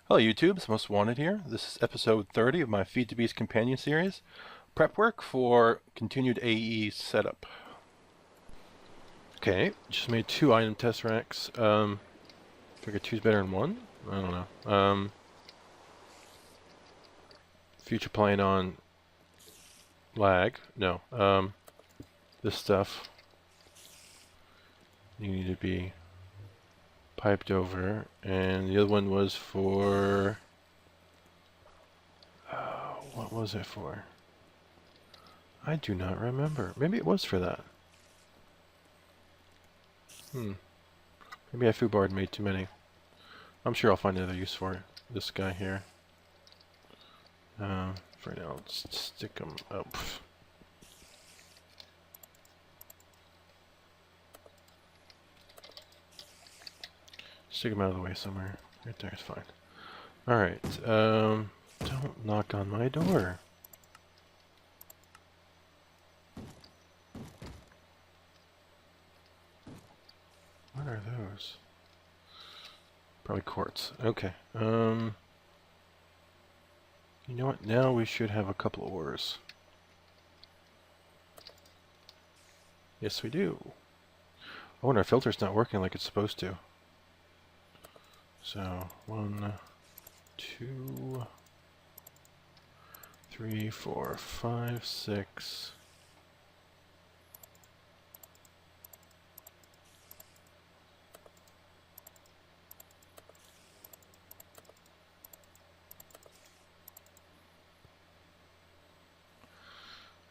Hello YouTube, it's Most Wanted here. This is episode 30 of my Feed to Beast companion series. Prep work for continued AE setup. Okay, just made 2 item test racks. Figure 2's better than 1? I don't know. Future plan on lag. No. This stuff you need to be piped over, and the other one was for what was it for? I do not remember. Maybe it was for that. Maybe I foobarred made too many. I'm sure I'll find another use for this guy here. For now, let's stick him up. Stick him out of the way somewhere. Right there is fine. Alright, don't knock on my door. What are those? Probably quartz. Okay. You know what? Now we should have a couple of ores. Yes, we do. Oh, and our filter's not working like it's supposed to. So, 1, 2, 3, 4, 5, 6.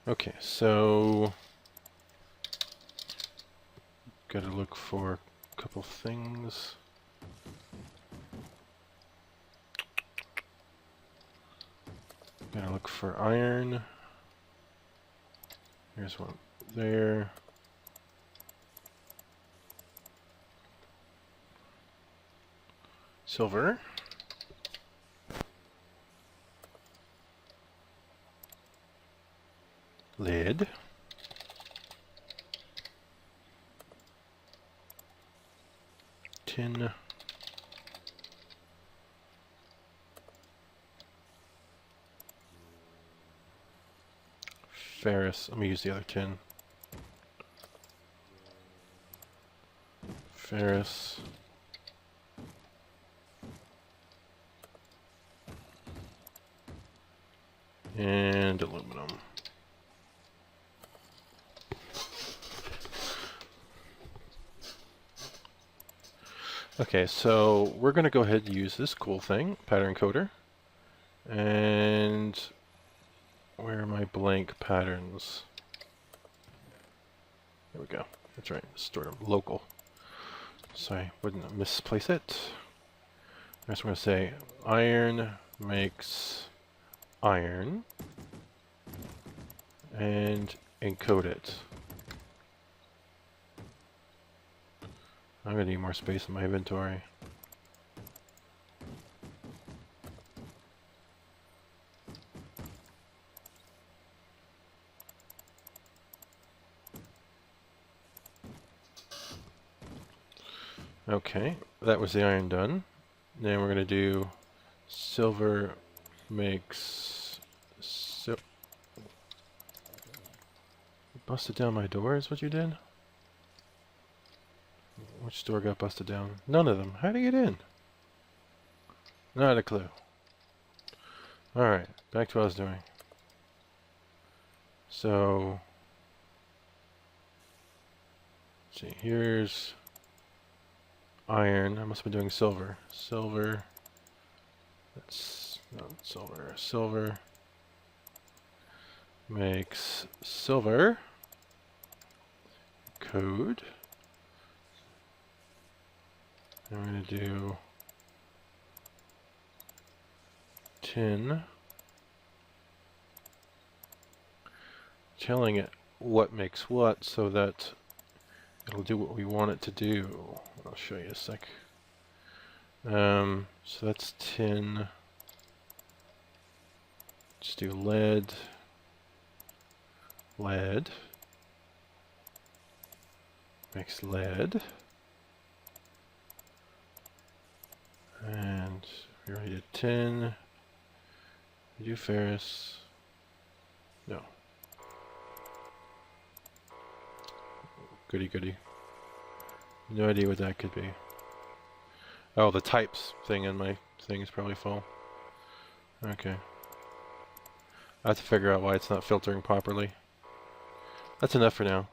Okay, so gotta look for a couple things. Gotta look for iron. Here's one there. Silver. Lead. Tin. Ferrous. Let me use the other tin. Ferrous. And aluminum. Okay, so we're going to go ahead and use this cool thing, pattern coder. And where are my blank patterns? There we go. That's right, store them local. Sorry, wouldn't misplace it. Next, we're going to say iron makes iron and encode it. I'm going to need more space in my inventory. Okay, that was the iron done. Then we're going to do silver makes busted down my door is what you did? Which door got busted down? None of them. How'd he get in? Not a clue. Alright, back to what I was doing. So, let's see, here's iron. I must have been doing silver. Silver. That's not silver. Silver makes silver. Code. I'm going to do tin. Telling it what makes what so that it'll do what we want it to do. I'll show you a sec. So that's tin. Just do lead. Lead. Makes lead. And We already did 10. We do ferrous. No. Goody goody. No idea what that could be. Oh, the types thing in my thing is probably full. Okay. I have to figure out why it's not filtering properly. That's enough for now.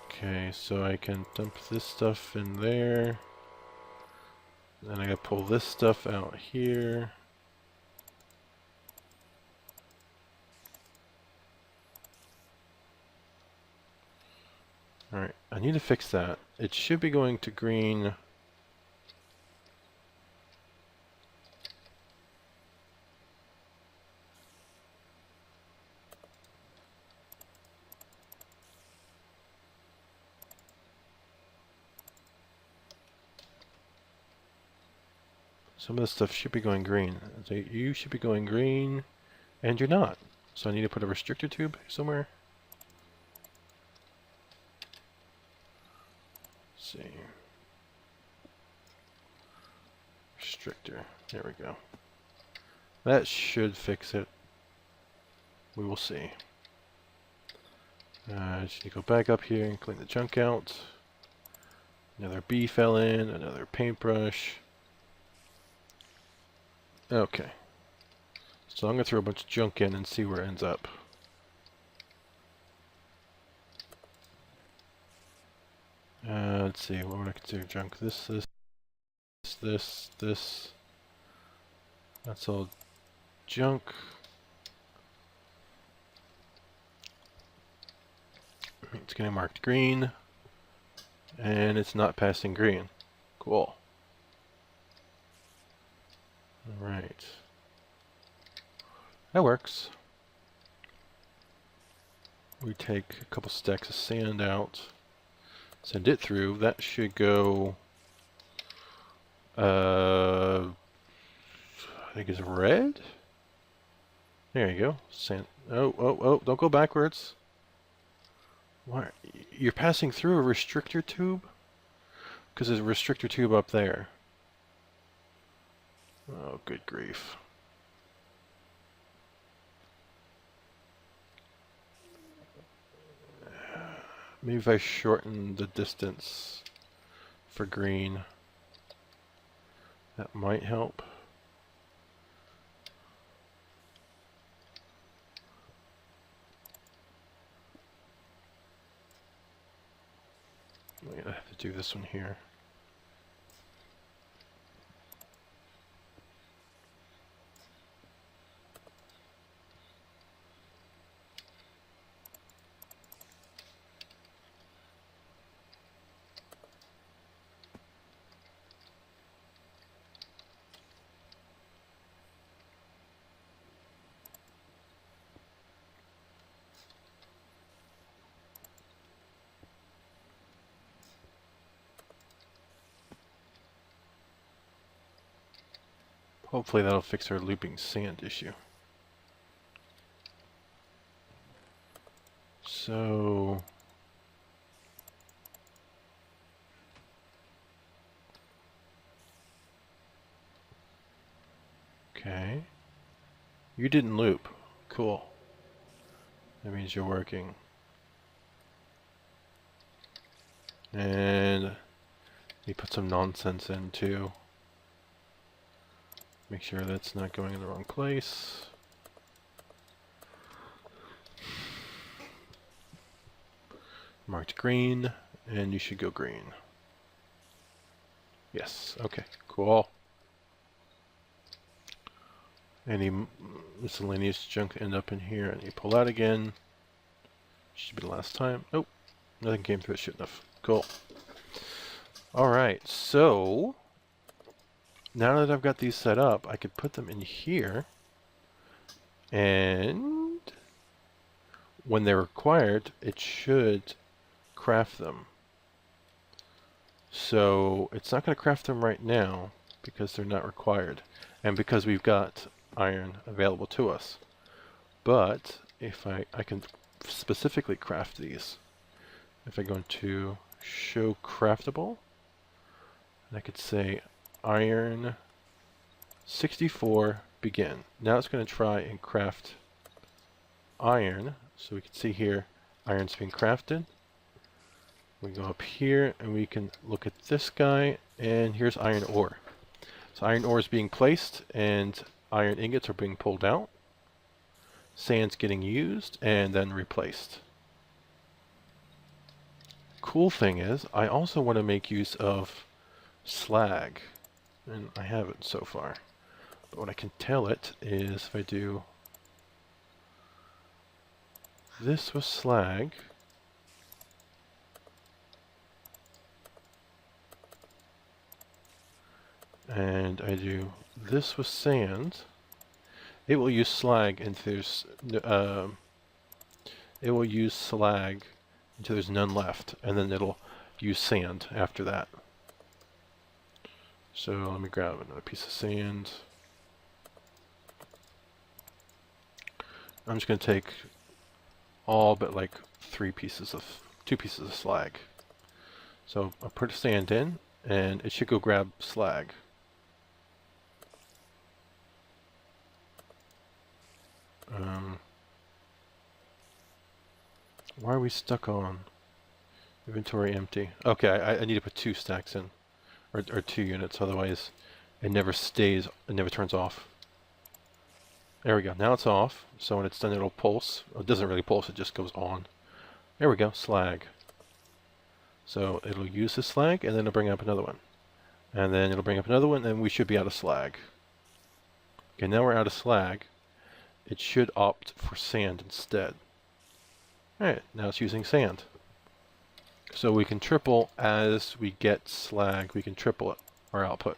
Okay, so I can dump this stuff in there. Then I gotta pull this stuff out here. Alright, I need to fix that. It should be going to green. Some of this stuff should be going green. So you should be going green, and you're not. So I need to put a restrictor tube somewhere. Let's see. Restrictor. There we go. That should fix it. We will see. Just need to go back up here and clean the junk out. Another bee fell in, another paintbrush. Okay. So I'm going to throw a bunch of junk in and see where it ends up. Let's see, what would I consider junk? This. That's all junk. It's getting marked green. And it's not passing green. Cool. Alright. That works. We take a couple stacks of sand out. Send it through. That should go... I think it's red? There you go. Sand. Oh, don't go backwards. Why? You're passing through a restrictor tube? Because there's a restrictor tube up there. Oh, good grief. Maybe if I shorten the distance for green, that might help. I'm gonna have to do this one here. Hopefully that'll fix our looping sand issue. So... Okay. You didn't loop. Cool. That means you're working. And you put some nonsense in too. Make sure that's not going in the wrong place. Marked green, and you should go green. Yes, okay, cool. Any miscellaneous junk end up in here, and you pull out again. Should be the last time. Nope, nothing came through it, shouldn't have. Cool. Alright, so now that I've got these set up, I could put them in here, and when they're required, it should craft them. So it's not going to craft them right now because they're not required, and because we've got iron available to us. But if I can specifically craft these, if I go into show craftable. And I could say iron 64 begin. Now it's going to try and craft iron. So we can see here iron's being crafted. We go up here and we can look at this guy, and here's iron ore. So iron ore is being placed and iron ingots are being pulled out. Sand's getting used and then replaced. Cool thing is, I also want to make use of slag, and I haven't so far. But what I can tell it is if I do this with slag, and I do this with sand, it will use slag until there's none left, and then it'll use sand after that. So let me grab another piece of sand. I'm just going to take all but like two pieces of slag. So I'll put sand in, and it should go grab slag. Why are we stuck on inventory empty? Okay, I need to put 2 stacks in, or 2 units, otherwise it never stays, it never turns off. There we go, now it's off, so when it's done it'll pulse. It doesn't really pulse, it just goes on. There we go, slag. So it'll use the slag, and then it'll bring up another one. And then it'll bring up another one, and we should be out of slag. Okay, now we're out of slag. It should opt for sand instead. Alright, now it's using sand. So we can triple as we get slag, we can triple it, our output.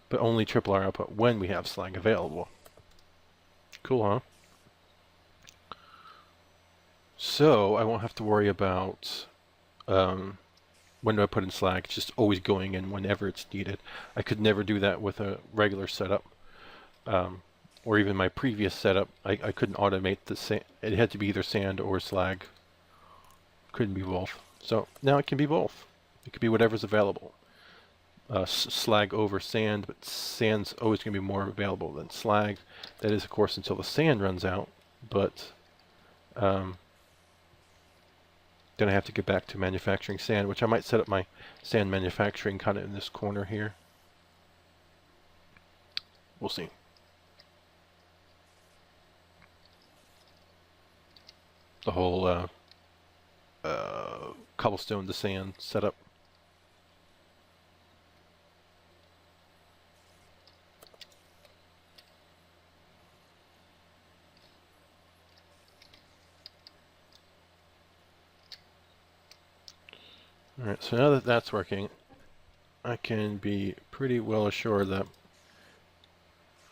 But only triple our output when we have slag available. Cool, huh? So I won't have to worry about when do I put in slag. It's just always going in whenever it's needed. I could never do that with a regular setup. Or even my previous setup, I couldn't automate the sand. It had to be either sand or slag. Couldn't be both. So now it can be both. It could be whatever's available. Slag over sand, but sand's always going to be more available than slag. That is, of course, until the sand runs out. But then I have to get back to manufacturing sand, which I might set up my sand manufacturing kind of in this corner here. We'll see. The whole cobblestone to sand setup. Alright, so now that that's working, I can be pretty well assured that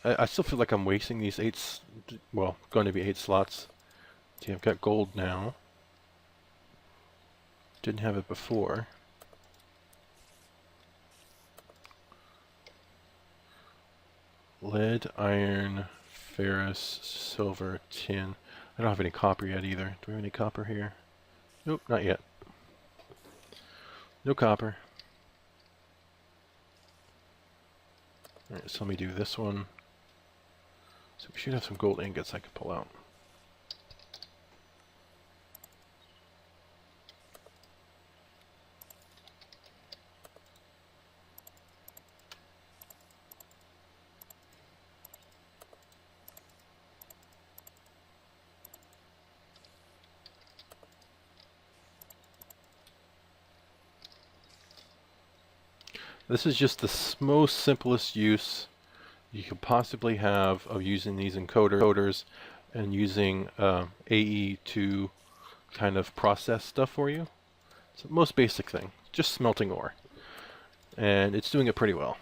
I still feel like I'm wasting these going to be 8 slots. See, I've got gold now. Didn't have it before. Lead, iron, ferrous, silver, tin. I don't have any copper yet either. Do we have any copper here? Nope, not yet. No copper. Alright, so let me do this one. So we should have some gold ingots I could pull out. This is just the most simplest use you could possibly have of using these encoders and using AE to kind of process stuff for you. It's the most basic thing, just smelting ore. And it's doing it pretty well.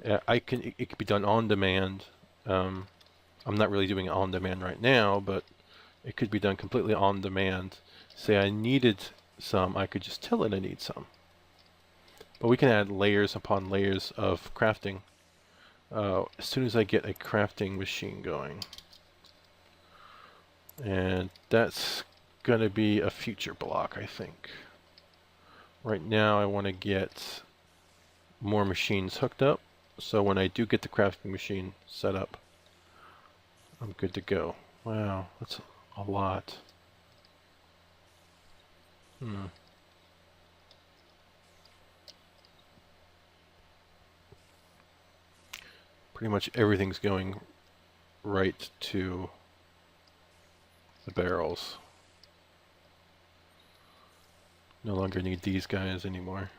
It can be done on demand. I'm not really doing it on demand right now, but it could be done completely on demand. Say I needed some, I could just tell it I need some. But we can add layers upon layers of crafting as soon as I get a crafting machine going. And that's going to be a future block, I think. Right now I want to get more machines hooked up, so when I do get the crafting machine set up, I'm good to go. Wow, that's a lot. Pretty much everything's going right to the barrels. No longer need these guys anymore.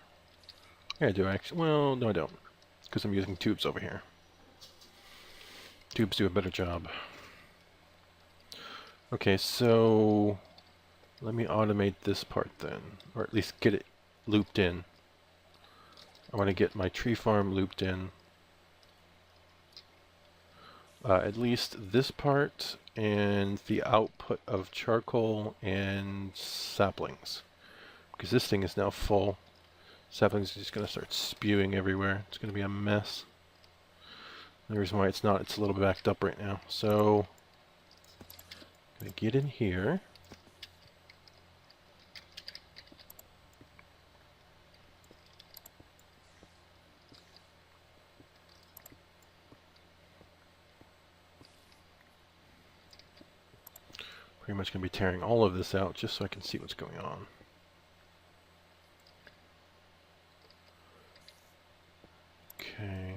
Yeah, I do actually. Well, no I don't, because I'm using tubes over here. Tubes do a better job. Okay, so let me automate this part then, or at least get it looped in. I want to get my tree farm looped in. At least this part and the output of charcoal and saplings. Because this thing is now full. Saplings are just going to start spewing everywhere. It's going to be a mess. The reason why it's not, it's a little backed up right now. So, I'm going to get in here. Pretty much going to be tearing all of this out just so I can see what's going on. Okay.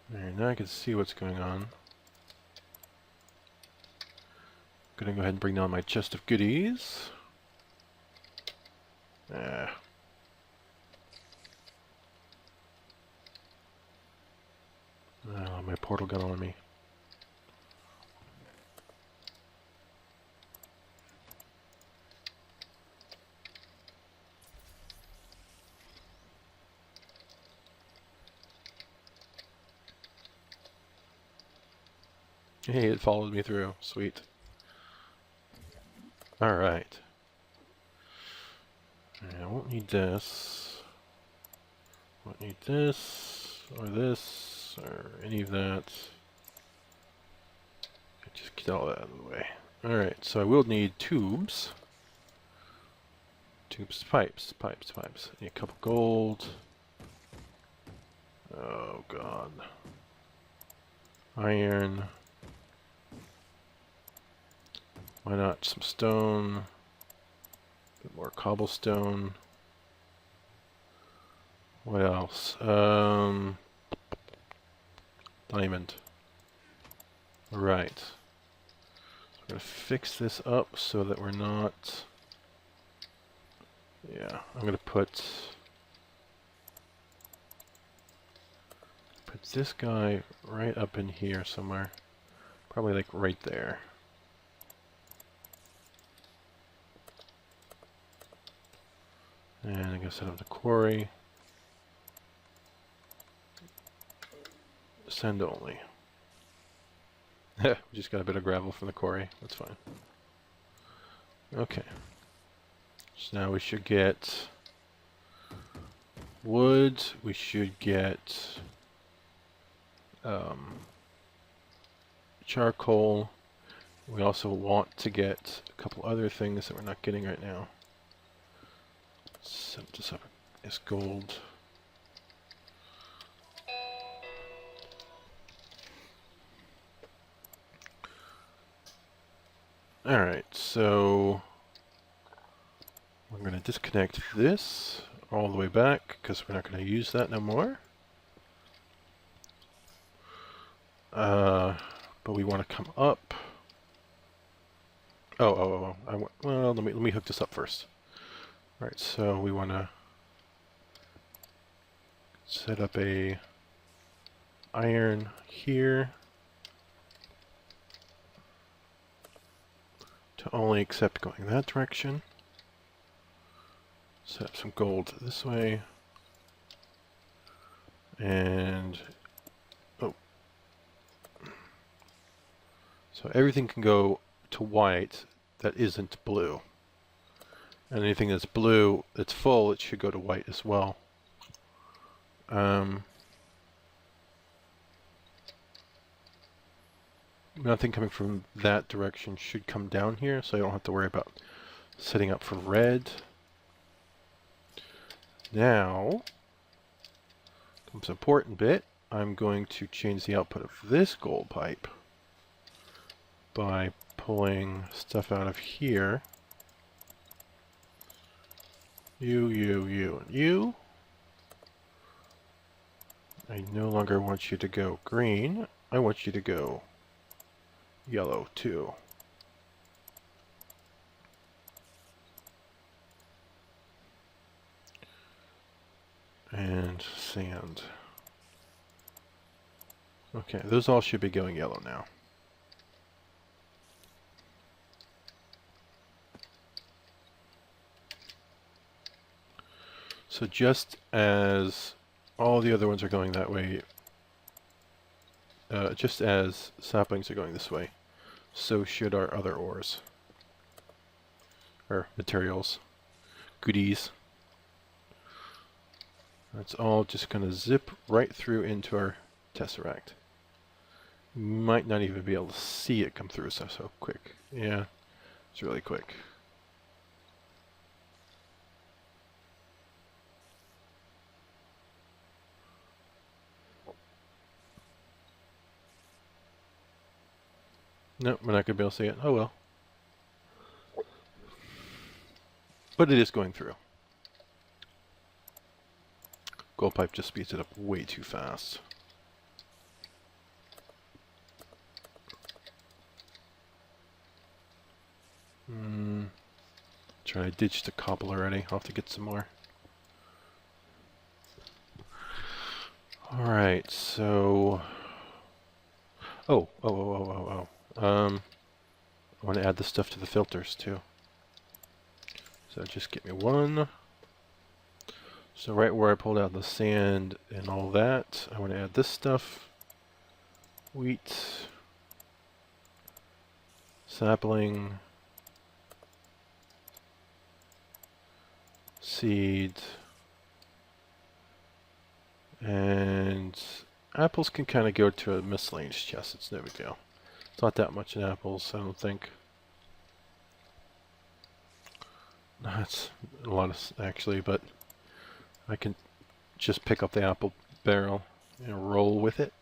There, now I can see what's going on. Gonna go ahead and bring down my chest of goodies. Ah. Oh, my portal got on me. Hey, it followed me through. Sweet. Alright. I won't need this. Won't need this, or this, or any of that. Just get all that out of the way. Alright, so I will need tubes. Tubes, pipes. Need a couple gold. Oh god. Iron. Why not some stone? A bit more cobblestone. What else? Diamond. Right. So we're going to fix this up so that we're not... Yeah, I'm going to put this guy right up in here somewhere. Probably like right there. And I'm going to set up the quarry. Send only. We just got a bit of gravel from the quarry. That's fine. Okay. So now we should get wood. We should get charcoal. We also want to get a couple other things that we're not getting right now. Set this up as gold. Alright, so we're going to disconnect this all the way back because we're not going to use that no more. But we want to come up. Well, let me hook this up first. Alright, so we want to set up a iron here to only accept going that direction. Set up some gold this way. And oh, so everything can go to white that isn't blue. And anything that's blue, that's full, it should go to white as well. Nothing coming from that direction should come down here, so I don't have to worry about setting up for red. Now, comes the important bit. I'm going to change the output of this gold pipe by pulling stuff out of here. You, and you. I no longer want you to go green. I want you to go yellow too. And sand. Okay, those all should be going yellow now. So just as all the other ones are going that way, just as saplings are going this way, so should our other ores. Or materials. Goodies. It's all just going to zip right through into our tesseract. You might not even be able to see it come through so quick. Yeah, it's really quick. Nope, we're not going to be able to see it. Oh well. But it is going through. Gold pipe just speeds it up way too fast. Trying to ditch the cobble already. I'll have to get some more. Alright, so... I want to add the stuff to the filters too. So just get me one. So right where I pulled out the sand and all that, I want to add this stuff. Wheat. Sapling. Seed. And apples can kind of go to a miscellaneous chest. It's no big deal. It's not that much in apples, I don't think. That's a lot of, actually, but I can just pick up the apple barrel and roll with it.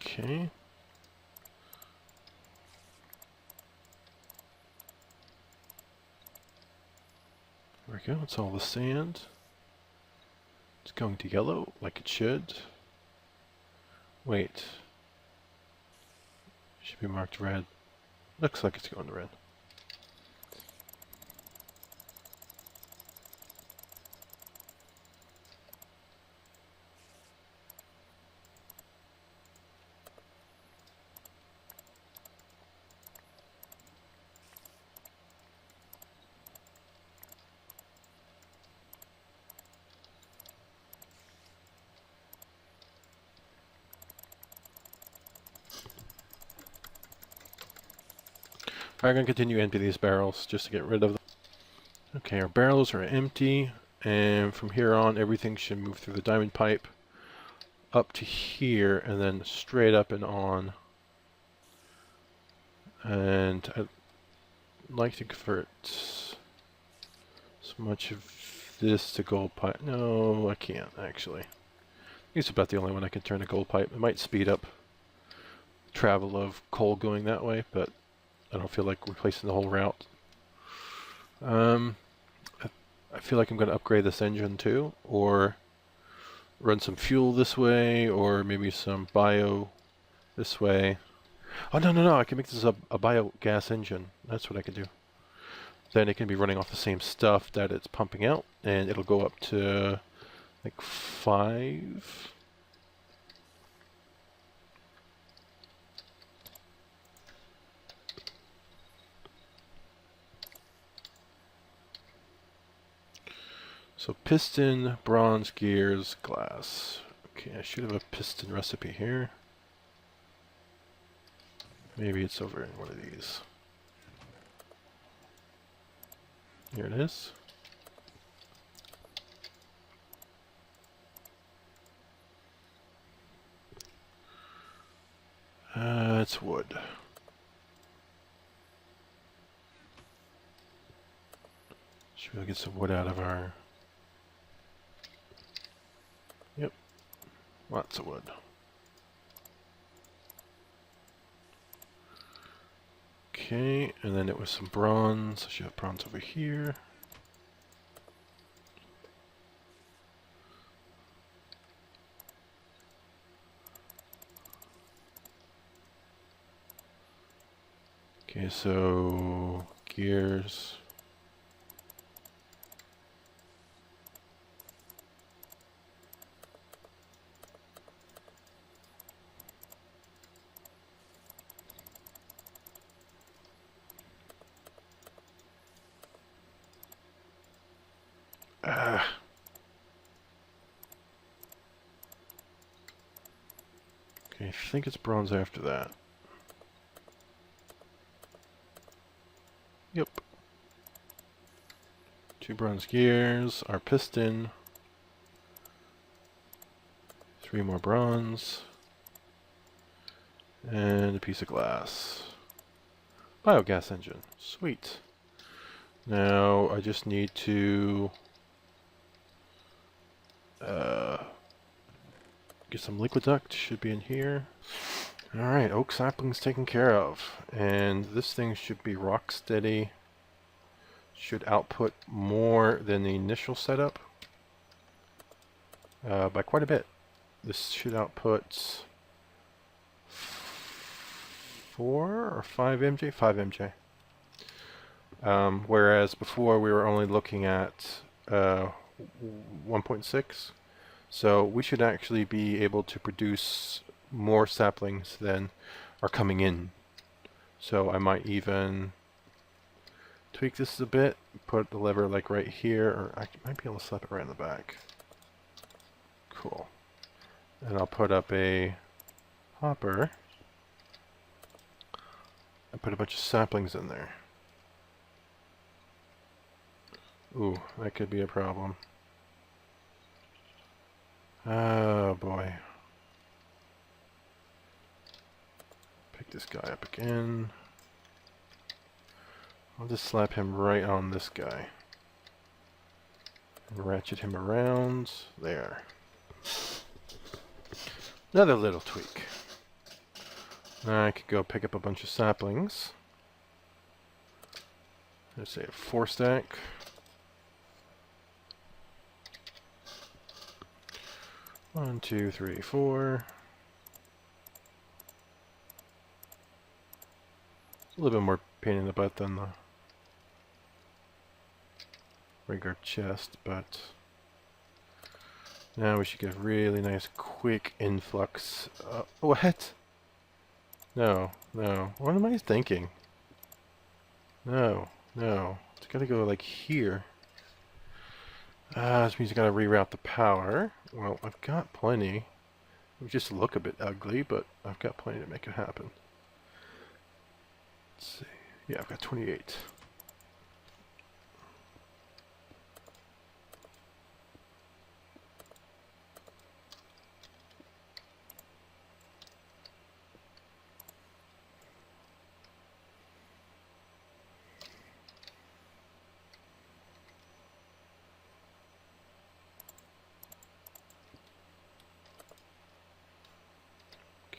Okay. There we go, it's all the sand. It's going to yellow, like it should. Wait. Should be marked red. Looks like it's going to red. I'm going to continue to empty these barrels just to get rid of them. Okay, our barrels are empty, and from here on everything should move through the diamond pipe up to here and then straight up and on. And I'd like to convert so much of this to gold pipe. No, I can't actually. It's about the only one I can turn to gold pipe. It might speed up travel of coal going that way, but I don't feel like replacing the whole route. I feel like I'm going to upgrade this engine too, or run some fuel this way, or maybe some bio this way. Oh, no, I can make this a biogas engine. That's what I can do. Then it can be running off the same stuff that it's pumping out, and it'll go up to like 5. So piston, bronze, gears, glass. Okay, I should have a piston recipe here. Maybe it's over in one of these. Here it is. It's wood. Should we get some wood out of our... Yep, lots of wood. Okay, and then it was some bronze. I should have bronze over here. Okay, so gears. Okay, I think it's bronze after that. Yep. 2 bronze gears, our piston, 3 more bronze, and a piece of glass. Biogas engine. Sweet. Now I just need to get some liquid duct. Should be in here. Alright, oak sapling's taken care of. And this thing should be rock steady. Should output more than the initial setup by quite a bit. This should output 4 or 5 MJ? 5 MJ. Whereas before we were only looking at 1.6. So we should actually be able to produce more saplings than are coming in. So I might even tweak this a bit, put the lever like right here, or I might be able to slap it right in the back. Cool. And I'll put up a hopper. I put a bunch of saplings in there. Ooh, that could be a problem. Oh boy. Pick this guy up again. I'll just slap him right on this guy. And ratchet him around. There. Another little tweak. Now I could go pick up a bunch of saplings. Let's say a 4 stack. One, two, three, 4. It's a little bit more pain in the butt than the regular chest, but now we should get a really nice quick influx. What? No, no. What am I thinking? No, no. It's gotta go like here. This means I gotta reroute the power. Well, I've got plenty. It would just look a bit ugly, but I've got plenty to make it happen. Let's see. Yeah, I've got 28.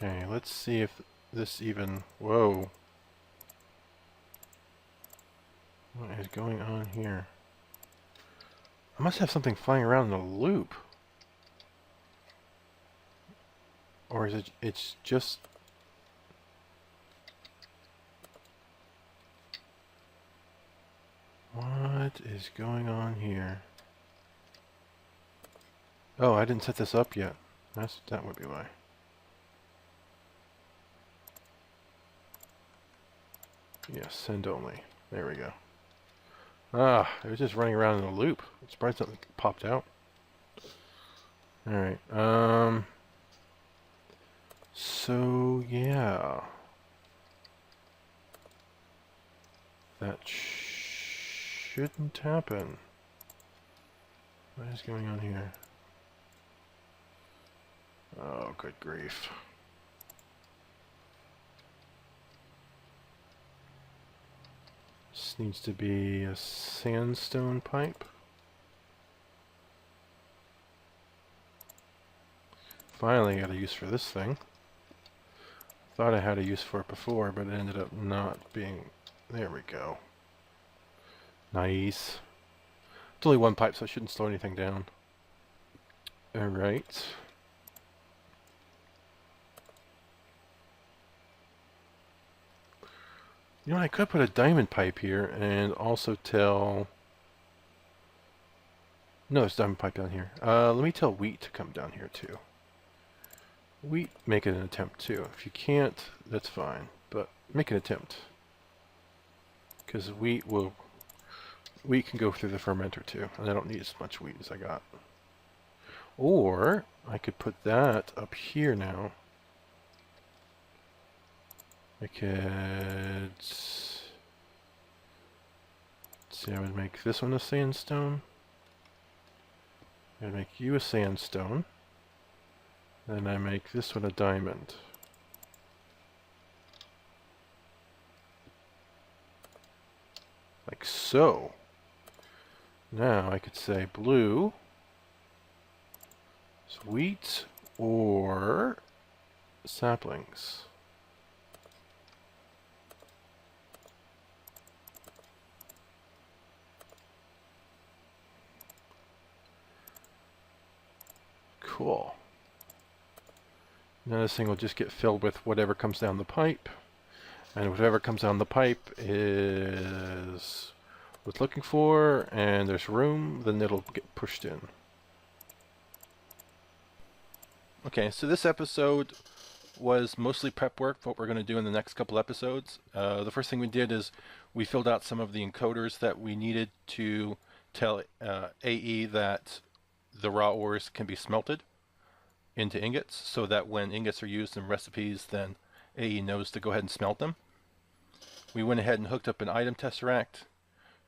Okay, let's see if this even... Whoa. What is going on here? I must have something flying around in a loop. Or is it... It's just... What is going on here? Oh, I didn't set this up yet. That would be why. Yes, send only. There we go. Ah, it was just running around in a loop. I'm surprised something popped out. Alright, so yeah. That shouldn't happen. What is going on here? Oh, good grief. This needs to be a sandstone pipe. Finally got a use for this thing. Thought I had a use for it before, but it ended up not being... There we go. Nice. It's only one pipe, so it shouldn't slow anything down. Alright. You know, I could put a diamond pipe here and also tell... No, there's a diamond pipe down here. Let me tell wheat to come down here too. Wheat, make it an attempt too. If you can't, that's fine. But make an attempt. Because wheat can go through the fermenter too. And I don't need as much wheat as I got. Or, I could put that up here now. I could... See, I would make this one a sandstone. I'd make you a sandstone. Then I make this one a diamond. Like so. Now I could say blue is wheat or saplings. Cool. Now this thing will just get filled with whatever comes down the pipe. And whatever comes down the pipe is what it's looking for, and there's room, then it'll get pushed in. Okay, so this episode was mostly prep work for what we're going to do in the next couple episodes. The first thing we did is we filled out some of the encoders that we needed to tell AE that the raw ores can be smelted into ingots, so that when ingots are used in recipes, then AE knows to go ahead and smelt them. We went ahead and hooked up an item tesseract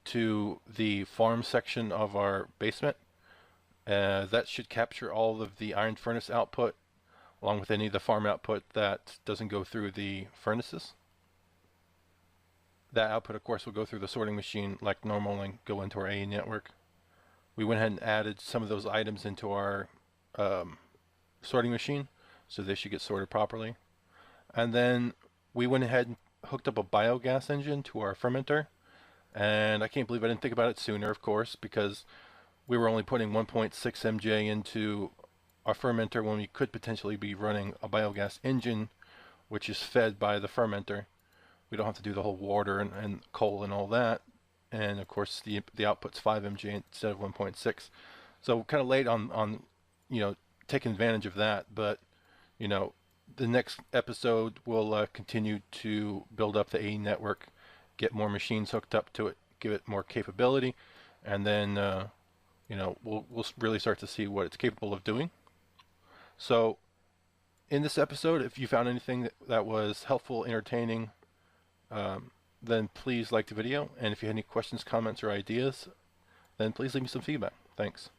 to the farm section of our basement. That should capture all of the iron furnace output, along with any of the farm output that doesn't go through the furnaces. That output, of course, will go through the sorting machine like normal and go into our AE network. We went ahead and added some of those items into our sorting machine, so they should get sorted properly. And then we went ahead and hooked up a biogas engine to our fermenter, and I can't believe I didn't think about it sooner, of course, because we were only putting 1.6 MJ into our fermenter when we could potentially be running a biogas engine, which is fed by the fermenter. We don't have to do the whole water and coal and all that. And of course, the output's 5 MJ instead of 1.6. So kind of late on taking advantage of that. But the next episode we'll continue to build up the AE network, get more machines hooked up to it, give it more capability, and then we'll really start to see what it's capable of doing. So in this episode, if you found anything that was helpful, entertaining, then please like the video. And if you have any questions, comments, or ideas, then please leave me some feedback. Thanks.